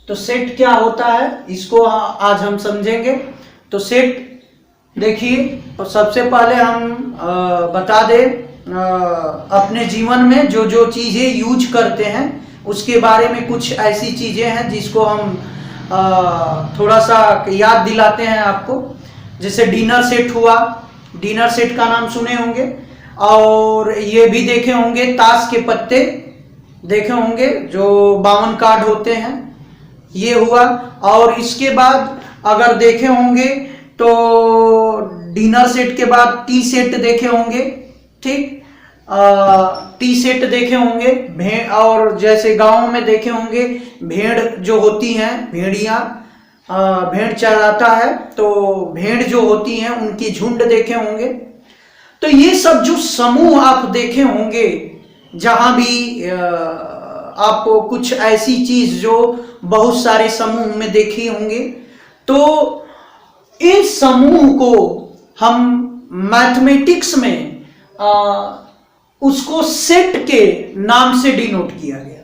तो सेट क्या होता है इसको आज हम समझेंगे। तो सेट देखिए, सबसे पहले हम बता दें अपने जीवन में जो जो चीज़ें यूज करते हैं उसके बारे में कुछ ऐसी चीज़ें हैं जिसको हम थोड़ा सा याद दिलाते हैं आपको। जैसे डिनर सेट हुआ, डिनर सेट का नाम सुने होंगे, और ये भी देखे होंगे ताश के पत्ते देखे होंगे जो 52 कार्ड होते हैं, ये हुआ। और इसके बाद अगर देखे होंगे तो डिनर सेट के बाद टी सेट देखे होंगे, ठीक, टी सेट देखे होंगे। भेड़, और जैसे गांव में देखे होंगे भेड़ जो होती हैं, भेड़िया, भेड़ चराता है तो भेड़ जो होती हैं उनकी झुंड देखे होंगे। तो ये सब जो समूह आप देखे होंगे, जहां भी आपको कुछ ऐसी चीज जो बहुत सारे समूह में देखे होंगे, तो इस समूह को हम मैथमेटिक्स में उसको सेट के नाम से डिनोट किया गया।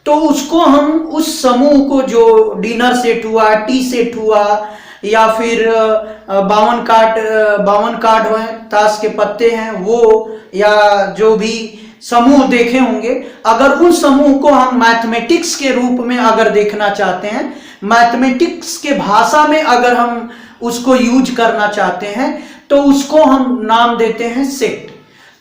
तो उसको हम उस समूह को जो डिनर सेट हुआ, टी सेट हुआ, या फिर 52 कार्ड हुए, ताश के पत्ते हैं वो, या जो भी समूह देखे होंगे, अगर उन समूह को हम मैथमेटिक्स के रूप में अगर देखना चाहते हैं, मैथमेटिक्स के भाषा में अगर हम उसको यूज करना चाहते हैं, तो उसको हम नाम देते हैं सेट।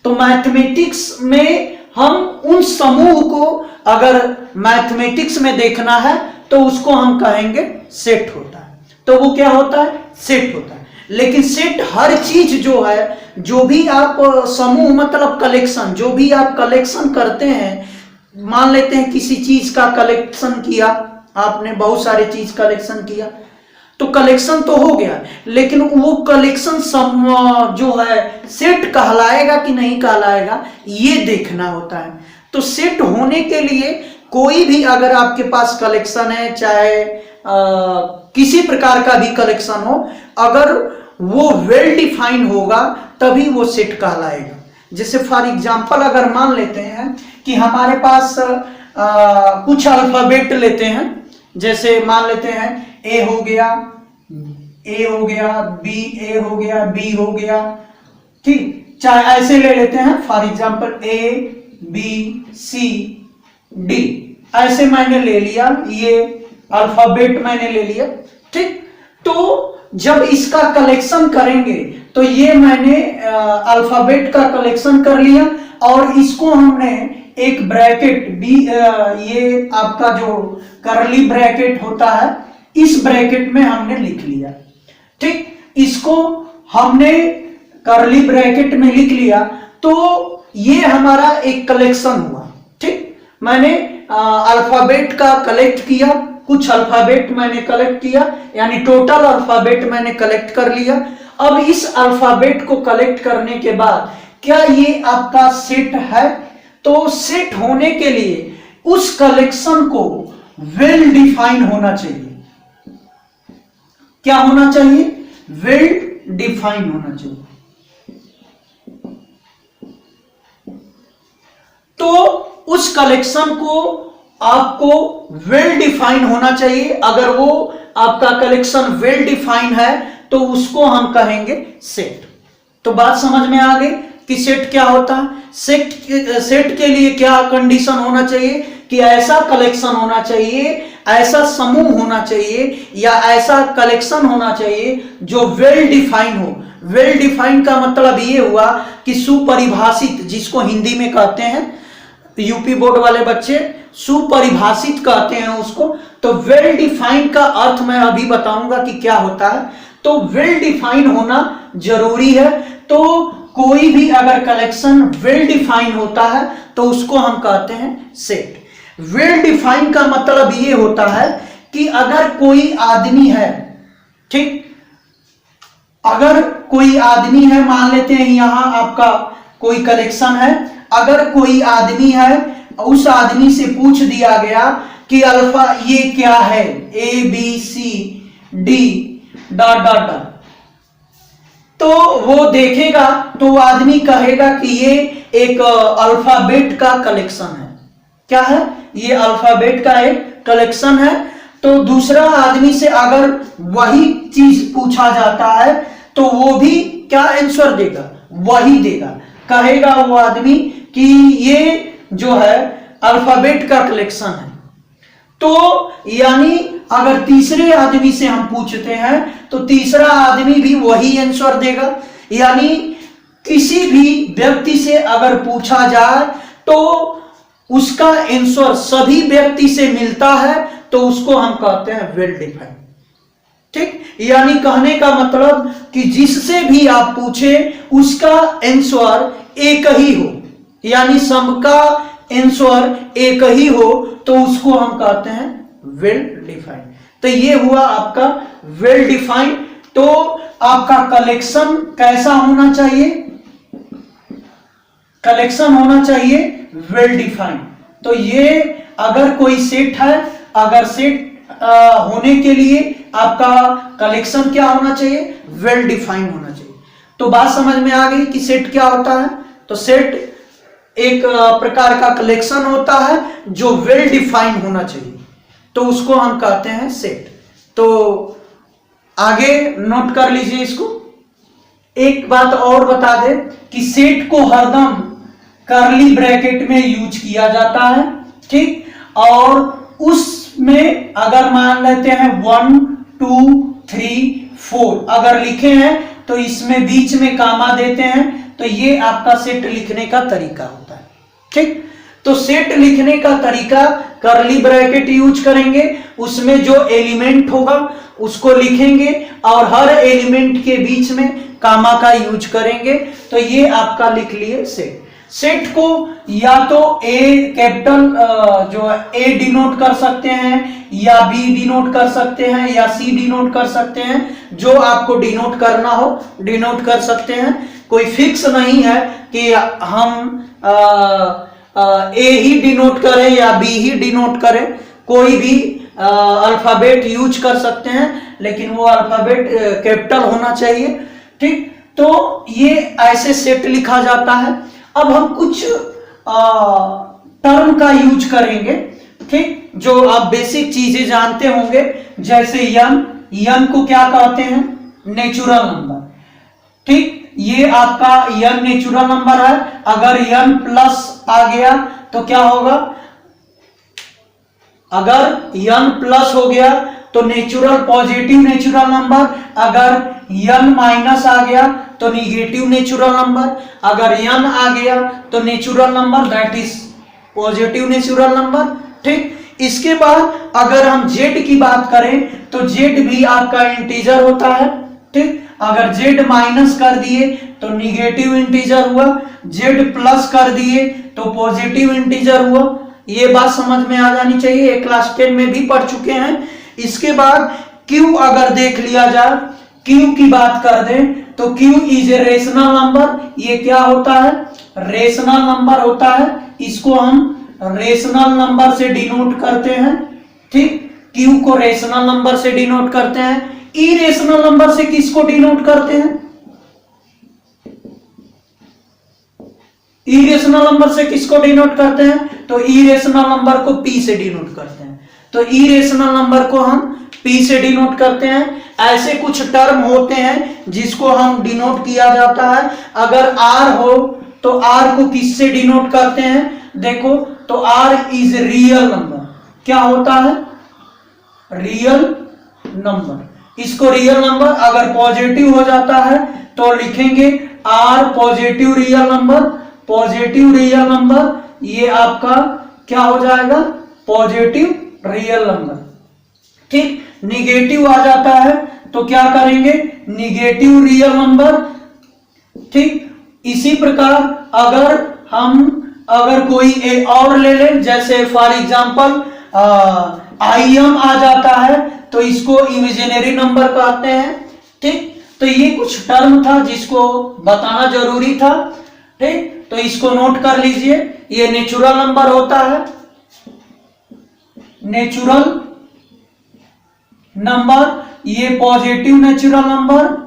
तो मैथमेटिक्स में हम उन समूह को अगर मैथमेटिक्स में देखना है तो उसको हम कहेंगे सेट होता है। तो वो क्या होता है? सेट होता है। लेकिन सेट हर चीज जो है, जो भी आप समूह मतलब कलेक्शन, जो भी आप कलेक्शन करते हैं, मान लेते हैं किसी चीज का कलेक्शन किया आपने, बहुत सारी चीज कलेक्शन किया, तो कलेक्शन तो हो गया, लेकिन वो कलेक्शन जो है सेट कहलाएगा कि नहीं कहलाएगा, ये देखना होता है। तो सेट होने के लिए कोई भी अगर आपके पास कलेक्शन है, चाहे किसी प्रकार का भी कलेक्शन हो, अगर वो वेल डिफाइन होगा तभी वो सेट कहलाएगा। जैसे फॉर एग्जांपल अगर मान लेते हैं कि हमारे पास कुछ अल्फाबेट लेते हैं, जैसे मान लेते हैं ए हो गया, बी, ए हो गया, बी हो गया, ठीक, चाहे ऐसे ले लेते हैं for example A B C D, ऐसे मैंने ले लिया, ये अल्फाबेट मैंने ले लिया, ठीक। तो जब इसका कलेक्शन करेंगे तो ये मैंने अल्फाबेट का कलेक्शन कर लिया, और इसको हमने एक ब्रैकेट बी, ये आपका जो करली ब्रैकेट होता है, इस ब्रैकेट में हमने लिख लिया, ठीक। इसको हमने करली ब्रैकेट में लिख लिया, तो ये हमारा एक कलेक्शन हुआ, ठीक। मैंने अल्फाबेट का कलेक्ट किया, कुछ अल्फाबेट मैंने कलेक्ट किया, यानी टोटल अल्फाबेट मैंने कलेक्ट कर लिया। अब इस अल्फाबेट को कलेक्ट करने के बाद क्या ये आपका सेट है? तो सेट होने के लिए उस कलेक्शन को वेल डिफाइन होना चाहिए। क्या होना चाहिए? वेल डिफाइन होना चाहिए। तो उस कलेक्शन को आपको वेल डिफाइन होना चाहिए। अगर वो आपका कलेक्शन वेल डिफाइन है तो उसको हम कहेंगे सेट। तो बात समझ में आ गई कि सेट क्या होता है। सेट के लिए क्या कंडीशन होना चाहिए कि ऐसा कलेक्शन होना चाहिए, ऐसा समूह होना चाहिए, या ऐसा कलेक्शन होना चाहिए जो वेल डिफाइन हो। वेल डिफाइन का मतलब ये हुआ कि सुपरिभाषित, जिसको हिंदी में कहते हैं, यूपी बोर्ड वाले बच्चे सुपरिभाषित कहते हैं उसको। तो वेल डिफाइन का अर्थ मैं अभी बताऊंगा कि क्या होता है। तो वेल डिफाइन होना जरूरी है। तो कोई भी अगर कलेक्शन वेल डिफाइन होता है तो उसको हम कहते हैं सेट। वेल डिफाइन का मतलब ये होता है कि अगर कोई आदमी है, ठीक, अगर कोई आदमी है, मान लेते हैं यहां आपका कोई कलेक्शन है, अगर कोई आदमी है, उस आदमी से पूछ दिया गया कि अल्फा ये क्या है, A B C D dot dot dot, तो वो देखेगा तो आदमी कहेगा कि ये एक अल्फाबेट का कलेक्शन है। क्या है? ये अल्फाबेट का एक कलेक्शन है। तो दूसरा आदमी से अगर वही चीज पूछा जाता है तो वो भी क्या आंसर देगा, वही देगा। कहेगा वो आदमी कि ये जो है अल्फाबेट का कलेक्शन है। तो यानी अगर तीसरे आदमी से हम पूछते हैं तो तीसरा आदमी भी वही आंसर देगा। यानी किसी भी व्यक्ति से अगर पूछा जाए तो उसका आंसर सभी व्यक्ति से मिलता है तो उसको हम कहते हैं वेल डिफाइंड। ठीक, यानी कहने का मतलब कि जिससे भी आप पूछे उसका आंसर एक ही हो, यानी सबका आंसर एक ही हो तो उसको हम कहते हैं वेल डिफाइंड। तो ये हुआ आपका वेल डिफाइंड। तो आपका कलेक्शन कैसा होना चाहिए, कलेक्शन होना चाहिए वेल डिफाइंड। तो ये अगर कोई सेट है, अगर सेट होने के लिए आपका कलेक्शन क्या होना चाहिए, वेल डिफाइंड होना चाहिए। तो बात समझ में आ गई कि सेट क्या होता है। तो सेट एक प्रकार का कलेक्शन होता है जो वेल डिफाइंड होना चाहिए, तो उसको हम कहते हैं सेट। तो आगे नोट कर लीजिए इसको। एक बात और बता दे कि सेट को हरदम कर्ली ब्रैकेट में यूज किया जाता है। ठीक, और उसमें अगर मान लेते हैं 1 2 3 4 अगर लिखे हैं तो इसमें बीच में कामा देते हैं, तो ये आपका सेट लिखने का तरीका होता है। ठीक, तो सेट लिखने का तरीका कर्ली ब्रैकेट यूज करेंगे, उसमें जो एलिमेंट होगा उसको लिखेंगे और हर एलिमेंट के बीच में कामा का यूज करेंगे। तो ये आपका लिख लिए सेट। सेट को या तो ए कैपिटल जो ए डिनोट कर सकते हैं, या बी डिनोट कर सकते हैं, या सी डिनोट कर सकते हैं। जो आपको डिनोट करना हो डिनोट कर सकते हैं। कोई फिक्स नहीं है कि हम ए ही डिनोट करें या बी ही डिनोट करें, कोई भी अल्फाबेट यूज कर सकते हैं, लेकिन वो अल्फाबेट कैपिटल होना चाहिए। ठीक, तो ये ऐसे सेट लिखा जाता है। अब हम कुछ टर्म का यूज करेंगे, ठीक, जो आप बेसिक चीजें जानते होंगे, जैसे यन को क्या कहते हैं, नेचुरल नंबर। ठीक, ये आपका यन नेचुरल नंबर है। अगर यन प्लस आ गया तो क्या होगा, अगर यन प्लस हो गया तो नेचुरल पॉजिटिव नेचुरल नंबर, अगर यन माइनस आ गया तो निगेटिव नेचुरल नंबर, अगर यन आ गया तो natural number that is positive natural number. ठीक, इसके बाद अगर हम जेड की बात करें तो जेड भी आपका इंटीजर होता है। ठीक, अगर जेड माइनस कर दिए तो निगेटिव इंटीजर हुआ, जेड प्लस कर दिए तो पॉजिटिव इंटीजर हुआ। ये बात समझ में आ जानी चाहिए, ये क्लास 10 में भी पढ़ चुके हैं। इसके बाद क्यू अगर देख लिया जाए, क्यू की बात कर दें तो Q is a rational number. ये क्या होता है, रेशनल नंबर होता है। इसको हम रेशनल नंबर से डिनोट करते हैं। ठीक, क्यू को रेशनल नंबर से डिनोट करते हैं। इरेशनल नंबर से किसको डिनोट करते हैं, इरेशनल नंबर से किसको डिनोट करते हैं, तो इरेशनल नंबर को पी से डिनोट करते हैं। तो इरेशनल नंबर को हम पी से डिनोट करते हैं। ऐसे कुछ टर्म होते हैं जिसको हम डिनोट किया जाता है। अगर आर हो तो आर को किससे डिनोट करते हैं, देखो, तो आर इज रियल नंबर। क्या होता है, रियल नंबर। इसको रियल नंबर अगर पॉजिटिव हो जाता है तो लिखेंगे R positive real number. Positive real number ये आपका क्या हो जाएगा, पॉजिटिव रियल नंबर। ठीक, निगेटिव आ जाता है तो क्या करेंगे, निगेटिव रियल नंबर। ठीक, इसी प्रकार अगर कोई और ले लें, जैसे फॉर एग्जांपल आईएम आ जाता है तो इसको इमेजिनरी नंबर कहते हैं। ठीक, तो ये कुछ टर्म था जिसको बताना जरूरी था। ठीक, तो इसको नोट कर लीजिए। ये नेचुरल नंबर होता है, नेचुरल नंबर, ये पॉजिटिव नेचुरल नंबर,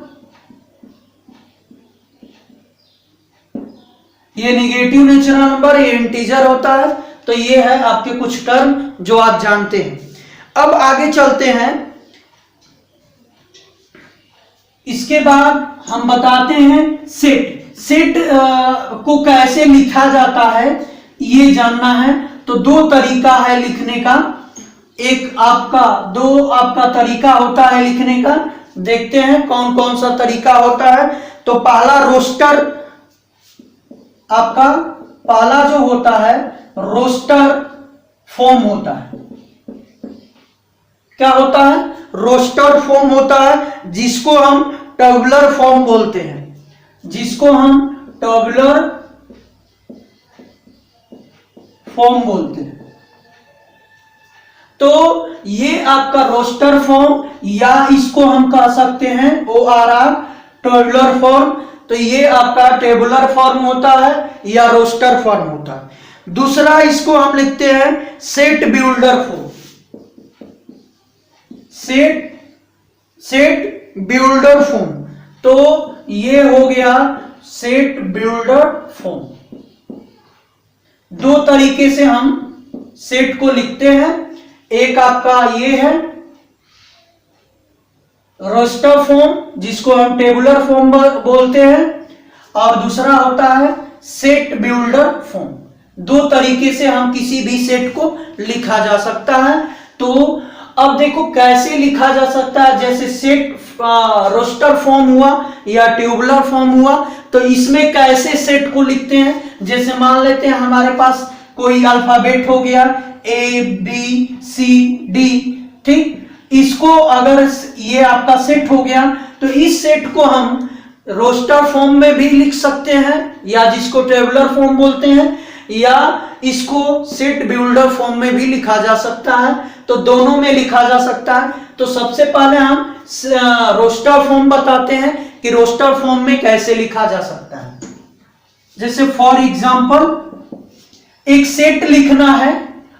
ये निगेटिव नेचुरल नंबर, ये इंटीजर होता है। तो ये है आपके कुछ टर्म जो आप जानते हैं। अब आगे चलते हैं। इसके बाद हम बताते हैं सेट। सेट को कैसे लिखा जाता है ये जानना है। तो दो तरीका है लिखने का। दो आपका तरीका होता है लिखने का। देखते हैं कौन कौन सा तरीका होता है। तो पहला रोस्टर, आपका पहला जो होता है रोस्टर फॉर्म होता है। क्या होता है? रोस्टर फॉर्म होता है, जिसको हम टेबुलर फॉर्म बोलते हैं, जिसको हम टेबुलर फॉर्म बोलते हैं। तो ये आपका रोस्टर फॉर्म, या इसको हम कह सकते हैं ORR टेबुलर फॉर्म। तो ये आपका टेबुलर फॉर्म होता है या रोस्टर फॉर्म होता है। दूसरा इसको हम लिखते हैं set builder form. Set builder form. तो ये हो गया सेट बिल्डर फॉर्म। दो तरीके से हम सेट को लिखते हैं। एक आपका ये है रोस्टर फॉर्म, जिसको हम टेबुलर फॉर्म बोलते हैं, और दूसरा होता है सेट बिल्डर फॉर्म। दो तरीके से हम किसी भी सेट को लिखा जा सकता है। तो अब देखो कैसे लिखा जा सकता है। जैसे सेट रोस्टर फॉर्म हुआ या ट्यूबुलर फॉर्म हुआ, तो इसमें कैसे सेट को लिखते हैं। जैसे मान लेते हैं हमारे पास कोई अल्फाबेट हो गया ABCD, ठीक। इसको अगर ये आपका सेट हो गया, तो इस सेट को हम रोस्टर फॉर्म में भी लिख सकते हैं, या जिसको टेबुलर फॉर्म बोलते हैं, या इसको सेट बिल्डर फॉर्म में भी लिखा जा सकता है। तो दोनों में लिखा जा सकता है। तो सबसे पहले हम रोस्टर फॉर्म बताते हैं कि रोस्टर फॉर्म में कैसे लिखा जा सकता है। जैसे फॉर एग्जांपल एक सेट लिखना है,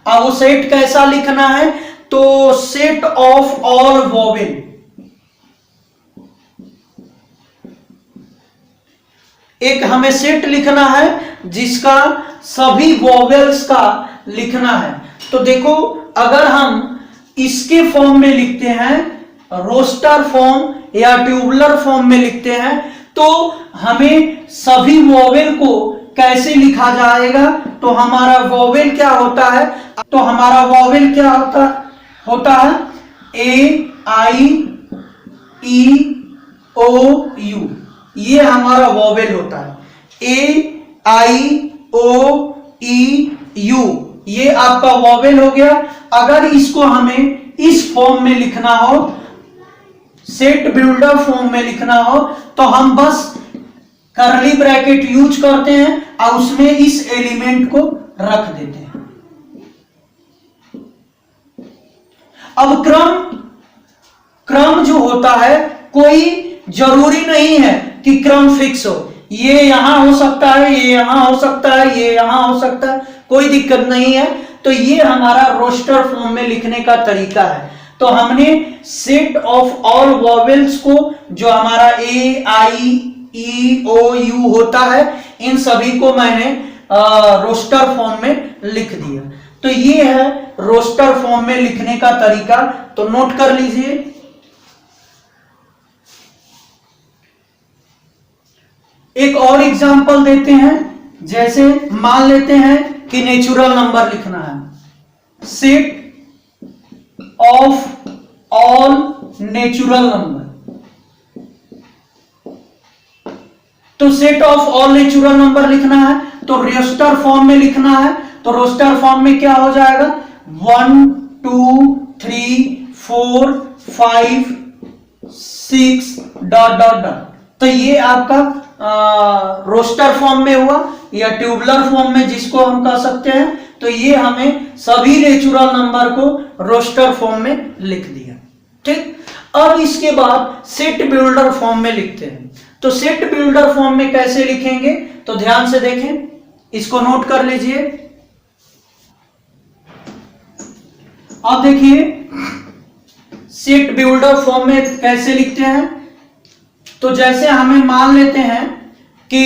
और वो सेट कैसा लिखना है, तो सेट ऑफ ऑल वोवेल। एक हमें सेट लिखना है जिसका सभी वोवेल्स का लिखना है। तो देखो अगर हम इसके फॉर्म में लिखते हैं, रोस्टर फॉर्म या ट्यूबुलर फॉर्म में लिखते हैं, तो हमें सभी वोवेल को कैसे लिखा जाएगा। तो हमारा वोवेल क्या होता है, तो हमारा वोवेल क्या होता है AIEOU, ये हमारा वोवेल होता है AIOEU, ये आपका वोवेल हो गया। अगर इसको हमें इस फॉर्म में लिखना हो, सेट बिल्डर फॉर्म में लिखना हो, तो हम बस कर्ली ब्रैकेट यूज करते हैं और उसमें इस एलिमेंट को रख देते हैं। अब क्रम जो होता है, कोई जरूरी नहीं है कि क्रम फिक्स हो। ये यहां हो सकता है, ये यहां हो सकता है, ये यहां हो सकता है, कोई दिक्कत नहीं है। तो ये हमारा रोस्टर फॉर्म में लिखने का तरीका है। तो हमने सेट ऑफ ऑल वोवेल्स को, जो हमारा AIEOU होता है, इन सभी को मैंने रोस्टर फॉर्म में लिख दिया। तो ये है रोस्टर फॉर्म में लिखने का तरीका। तो नोट कर लीजिए। एक और एग्जांपल देते हैं। जैसे मान लेते हैं कि नेचुरल नंबर लिखना है, set of all natural number. तो set of all natural number लिखना है, तो रोस्टर फॉर्म में लिखना है। तो रोस्टर फॉर्म में क्या हो जाएगा, 1 2 3 4 5 6 ... तो ये आपका रोस्टर फॉर्म में हुआ, या ट्यूबुलर फॉर्म में जिसको हम कह सकते हैं। तो ये हमें सभी नेचुरल नंबर को रोस्टर फॉर्म में लिख दिया, ठीक। अब इसके बाद सेट बिल्डर फॉर्म में लिखते हैं। तो सेट बिल्डर फॉर्म में कैसे लिखेंगे, तो ध्यान से देखें, इसको नोट कर लीजिए। अब देखिए सेट बिल्डर फॉर्म में कैसे लिखते हैं। तो जैसे हमें मान लेते हैं कि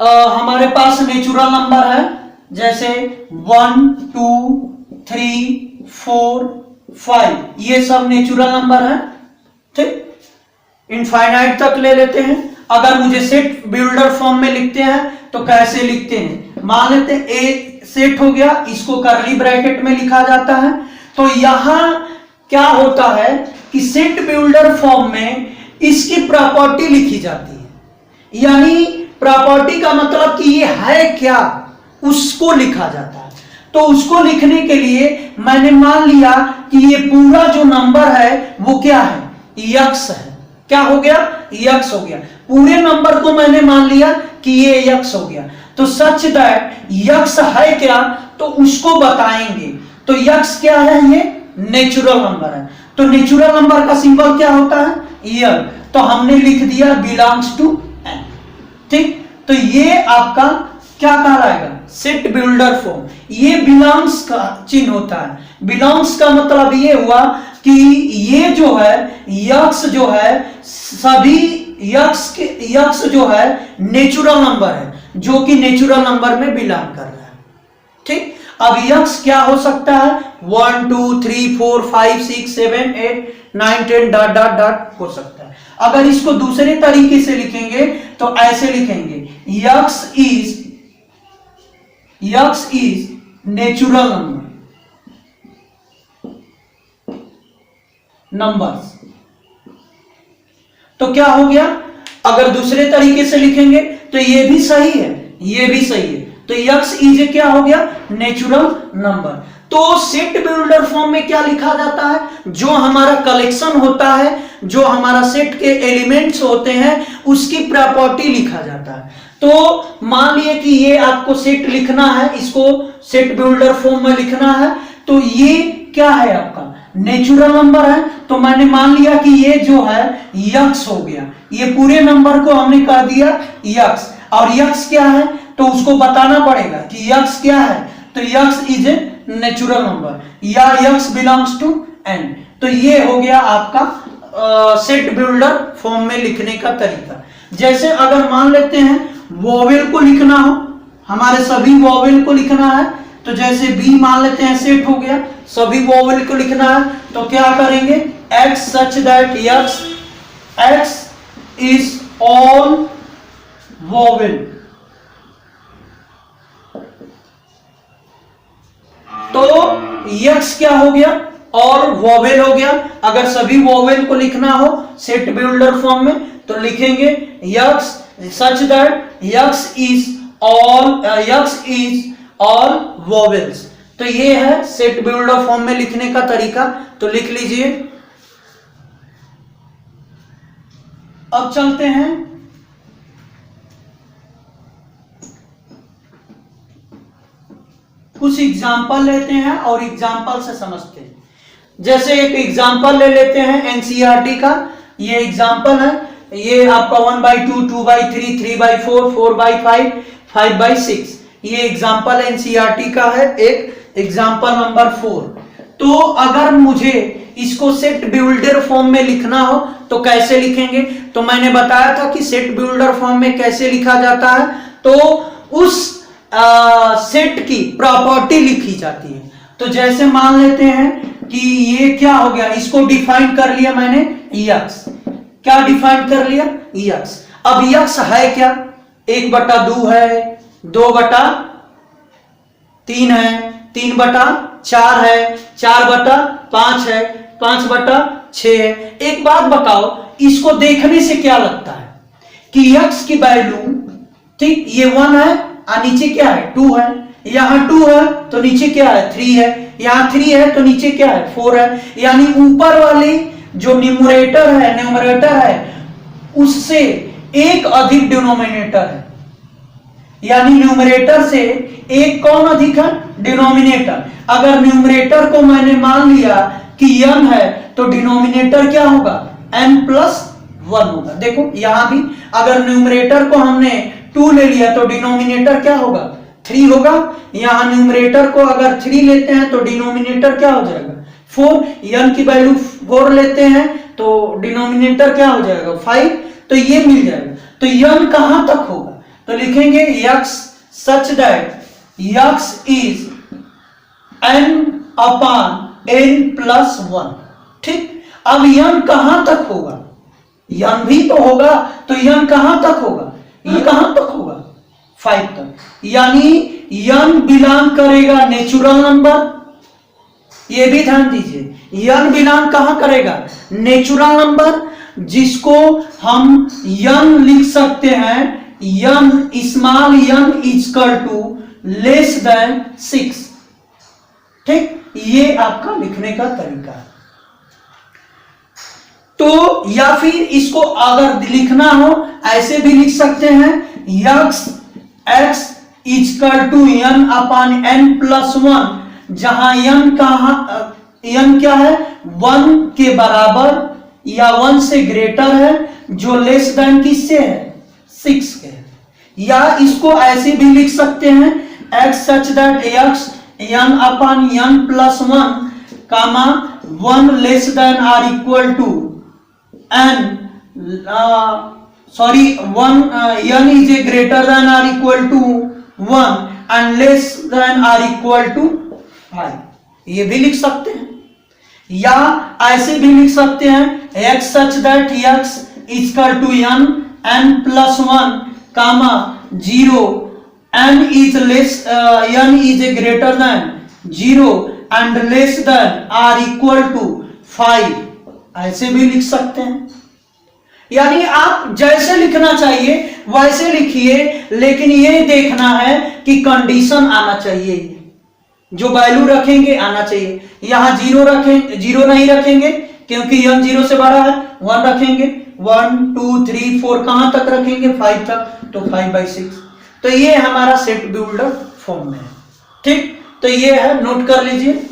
हमारे पास नेचुरल नंबर है, जैसे 1 2 3 4 5, ये सब नेचुरल नंबर है। ठीक, इनफाइनाइट तक ले लेते हैं। अगर मुझे सेट बिल्डर फॉर्म में लिखते हैं तो कैसे लिखते हैं, मान लेते हैं ए सेट हो गया, इसको करली ब्रैकेट में लिखा जाता है। तो यहां क्या होता है कि सेट बिल्डर फॉर्म में इसकी प्रॉपर्टी लिखी जाती है, यानी प्रॉपर्टी का मतलब कि ये है क्या उसको लिखा जाता है। तो उसको लिखने के लिए मैंने मान लिया कि ये पूरा जो नंबर है वो क्या है, यक्स है। क्या हो गया, यक्स हो गया। पूरे नंबर को मैंने मान लिया कि ये यक्स हो गया। तो सच दैट यक्स है क्या, तो उसको बताएंगे। तो यक्स क्या है, ये नेचुरल नंबर है। तो नेचुरल नंबर का सिंबल क्या होता है, यल। तो हमने लिख दिया बिलोंग्स टू एन। ठीक, तो ये आपका क्या कहलाएगा, सेट बिल्डर फॉर्म। ये बिलोंग्स का चिन्ह होता है। बिलोंग्स का मतलब ये हुआ कि ये जो है यक्स जो है, सभी यक्स जो है नेचुरल नंबर है, जो कि नेचुरल नंबर में बिलोंग कर रहा है। ठीक, अब यक्स क्या हो सकता है, 1 2 3 4 5 6 7 8 9 10 डॉट डॉट डॉट हो सकता है। अगर इसको दूसरे तरीके से लिखेंगे तो ऐसे लिखेंगे, यक्स इज नेचुरल नंबर्स। तो क्या हो गया, अगर दूसरे तरीके से लिखेंगे तो ये भी सही है, ये भी सही है। तो यक्स इज क्या हो गया, नेचुरल नंबर। तो सेट बिल्डर फॉर्म में क्या लिखा जाता है, जो हमारा कलेक्शन होता है, जो हमारा सेट के एलिमेंट्स होते हैं, उसकी प्रॉपर्टी लिखा जाता है। तो मान लिए कि ये आपको सेट लिखना है, इसको सेट बिल्डर फॉर्म में लिखना है। तो ये क्या है, आपका नेचुरल नंबर है। तो मैंने मान लिया कि ये जो है यक्स हो गया। ये पूरे नंबर को हमने कर दिया यक्स। और यक्स क्या है, तो उसको बताना पड़ेगा कि यक्स क्या है। तो x is a natural number या यक्स बिलोंग्स टू एन। तो ये हो गया आपका सेट बिल्डर फॉर्म में लिखने का तरीका। जैसे अगर मान लेते हैं वोवेल को लिखना हो, हमारे सभी वोवेल को लिखना है, तो जैसे बी मान लेते हैं सेट हो गया, सभी वोवेल को लिखना है, तो क्या करेंगे, x such that x is all vowel. तो यक्स क्या हो गया, और वोवेल हो गया। अगर सभी वोवेल को लिखना हो सेट बिल्डर फॉर्म में तो लिखेंगे x such that x is all vowels. तो ये है सेट बिल्डर फॉर्म में लिखने का तरीका। तो लिख लीजिए। अब चलते हैं कुछ एग्जाम्पल लेते हैं और एग्जाम्पल से समझते हैं। जैसे एक एग्जाम्पल ले लेते हैं एनसीईआरटी का। ये एग्जाम्पल है, ये आपका 1/2, 2/3, 3/4, 4/5, 5/6। ये एग्जाम्पल एनसीईआरटी का है, एक एग्जाम्पल नंबर 4। तो अगर मुझे इसको सेट बिल्डर फॉर्म में लिखना हो तो कैसे लिखेंगे, तो मैंने बताया था कि सेट बिल्डर फॉर्म में कैसे लिखा जाता है। तो उस सेट की प्रॉपर्टी लिखी जाती है। तो जैसे मान लेते हैं कि ये क्या हो गया, इसको डिफाइन कर लिया मैंने यक्स। क्या डिफाइन कर लिया, यक्स। अब यक्स है क्या, 1/2 है, 2/3 है, 3/4 है, 4/5 है, 5/6 है। एक बात बताओ, इसको देखने से क्या लगता है कि यक्स की वैल्यू, ठीक, ये 1 है और नीचे क्या है, 2 है। यहां 2 है तो नीचे क्या है, 3 है। यहां 3 है तो नीचे क्या है, 4 है। यानी ऊपर वाली जो न्यूमरेटर है उससे एक अधिक डिनोमिनेटर है। यानी न्यूमरेटर से एक कौन अधिक है, डिनोमिनेटर। अगर न्यूमरेटर को मैंने मान लिया कि n है तो डिनोमिनेटर क्या होगा, n+1 होगा। देखो यहां भी अगर न्यूमरेटर को हमने 2 ले लिया तो डिनोमिनेटर क्या होगा, 3 होगा। यहां न्यूमरेटर को अगर 3 लेते हैं तो डिनोमिनेटर क्या हो जाएगा, 4। n की वैल्यू 4 लेते हैं तो डिनोमिनेटर क्या हो जाएगा, 5। तो ये मिल जाएगा। तो n कहां तक होगा, तो लिखेंगे x such that x is n/n n+1। ठीक, अब n कहां तक होगा, n भी तो होगा, तो n कहां तक होगा, ये कहां तक होगा, 5 तक, यानी n बिलोंग करेगा नेचुरल नंबर, ये भी ध्यान दीजिए, n बिलोंग कहां करेगा, नेचुरल नंबर, जिसको हम n लिख सकते हैं, n small n equal to less than 6। ठीक, ये आपका लिखने का तरीका है। तो या फिर इसको अगर लिखना हो ऐसे भी लिख सकते हैं, x इक्वल टू n/n+1, जहां n क्या है, 1 के बराबर या 1 से ग्रेटर है, जो लेस देन किससे है, 6 के है। या इसको ऐसे भी लिख सकते हैं, x such that x n/n+1, 1 less than or equal to n, n is a greater than or equal to 1 and less than or equal to 5, ये भी लिख सकते हैं। या ऐसे भी लिख सकते हैं, x such that x equal to n+1, 0, n is a greater than 0 and less than or equal to 5, ऐसे भी लिख सकते हैं। यानी आप जैसे लिखना चाहिए वैसे लिखिए, लेकिन ये देखना है कि कंडीशन आना चाहिए, जो वैल्यू रखेंगे आना चाहिए। यहां 0 रखें, 0 नहीं रखेंगे क्योंकि n 0 से बड़ा है, 1 रखेंगे, 1 2 3 4 कहां तक रखेंगे, 5 तक, तो 5/6। तो ये हमारा सेट बिल्डर फॉर्म में है। ठीक, तो ये है, नोट कर लीजिए।